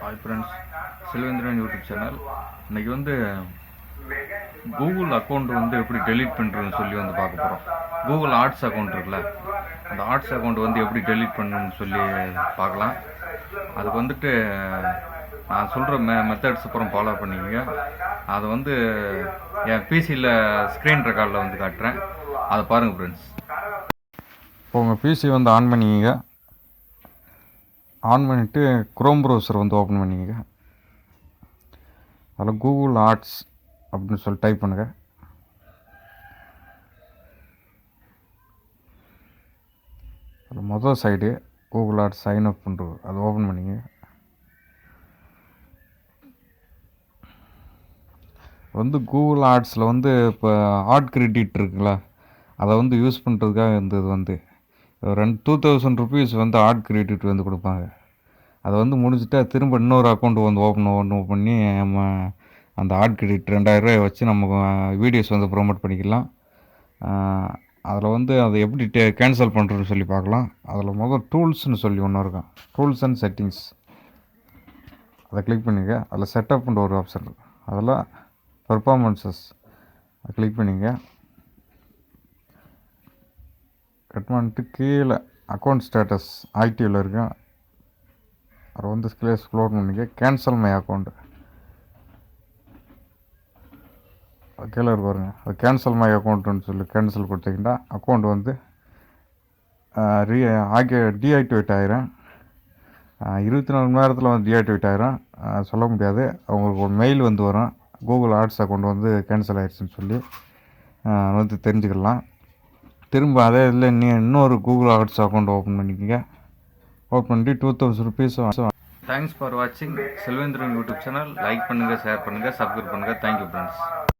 Hi friends, Selvendran YouTube channel. இன்றைக்கி வந்து Google account வந்து எப்படி டெலீட் பண்ணுறதுன்னு சொல்லி வந்து பார்க்க போகிறோம். கூகுள் ஆர்ட்ஸ் அக்கௌண்ட் இருக்குல்ல, அந்த ஆர்ட்ஸ் அக்கௌண்ட் வந்து எப்படி டெலீட் பண்ணணும்னு சொல்லி பார்க்கலாம். அதுக்கு வந்துட்டு நான் சொல்கிற மெத்தட்ஸ் அப்புறம் ஃபாலோ பண்ணிக்கங்க. அதை வந்து என் பிசியில் ஸ்க்ரீன் ரெக்கார்டில் வந்து காட்டுறேன், அதை பாருங்கள் ஃப்ரெண்ட்ஸ். இப்போ உங்கள் பிசி வந்து ஆன் பண்ணிக்கங்க. ஆன் பண்ணிவிட்டு குரோம் ப்ரௌசர் வந்து ஓப்பன் பண்ணிக்கங்க. அதில் கூகுள் ஆர்ட்ஸ் அப்படின்னு சொல்லி டைப் பண்ணுங்கள். அதில் மொதல் side Google arts sign up பண்ணுறது, அதை ஓப்பன் பண்ணிங்க. வந்து கூகுள் ஆர்ட்ஸில் வந்து இப்போ ஆர்ட் கிரெடிட் இருக்குல்ல, அதை வந்து யூஸ் பண்ணுறதுக்காக இருந்தது வந்து 2000 ருபீஸ் வந்து ஆர்ட் கிரெடிட் வந்து கொடுப்பாங்க. அதை வந்து முடிச்சுட்டா திரும்ப இன்னொரு அக்கௌண்ட் வந்து ஓப்பன் பண்ணி நம்ம அந்த ஆர்ட் கிரெடிட் 2000 வச்சு நம்ம வீடியோஸ் வந்து ப்ரொமோட் பண்ணிக்கலாம். அதில் வந்து அதை எப்படி கேன்சல் பண்ணுறதுன்னு சொல்லி பார்க்கலாம். அதில் முதல் டூல்ஸ்னு சொல்லி ஒன்று இருக்கும், டூல்ஸ் அண்ட் செட்டிங்ஸ். அதை கிளிக் பண்ணிங்க. அதில் செட்டப்ன்ற ஒரு ஆப்ஷன் இருக்கும், அதில் பெர்ஃபார்மன்ஸஸ் அதை கிளிக் பண்ணிங்க. கட் பண்ணிட்டு கீழே அக்கௌண்ட் ஸ்டேட்டஸ் ஆக்டிவில் இருக்கும், அதை வந்து ஸ்க்ரோல் பண்ணிங்க. கேன்சல் மை அக்கௌண்ட் கீழே இருக்கு பாருங்க, அது கேன்சல் மை அக்கௌண்ட்டுன்னு சொல்லி கேன்சல் கொடுத்தீங்கன்னா அக்கௌண்ட் வந்து டீஆக்டிவேட் ஆகிரும். 24 மணி நேரத்தில் வந்து டீஆக்டிவேட் ஆகிரும், சொல்ல முடியாது. அவங்களுக்கு ஒரு மெயில் வந்து வரும், கூகுள் ஆர்ட்ஸ் அக்கௌண்ட் வந்து கேன்சல் ஆகிடுச்சின்னு சொல்லி வந்து தெரிஞ்சுக்கலாம். திரும்ப அதே இதில் இன்னொரு கூகுள் ஆர்ட்ஸ் அக்கௌண்ட் ஓப்பன் பண்ணிக்கோங்க. ஓப்பன் பண்ணி 2000 ருபீஸ். தேங்க்ஸ் ஃபார் வாட்சிங் செல்வேந்திரன் யூடியூப் சேனல். லைக் பண்ணுங்கள், ஷேர் பண்ணுங்கள், சப்ஸ்கிரைப் பண்ணுங்கள். Thank you friends.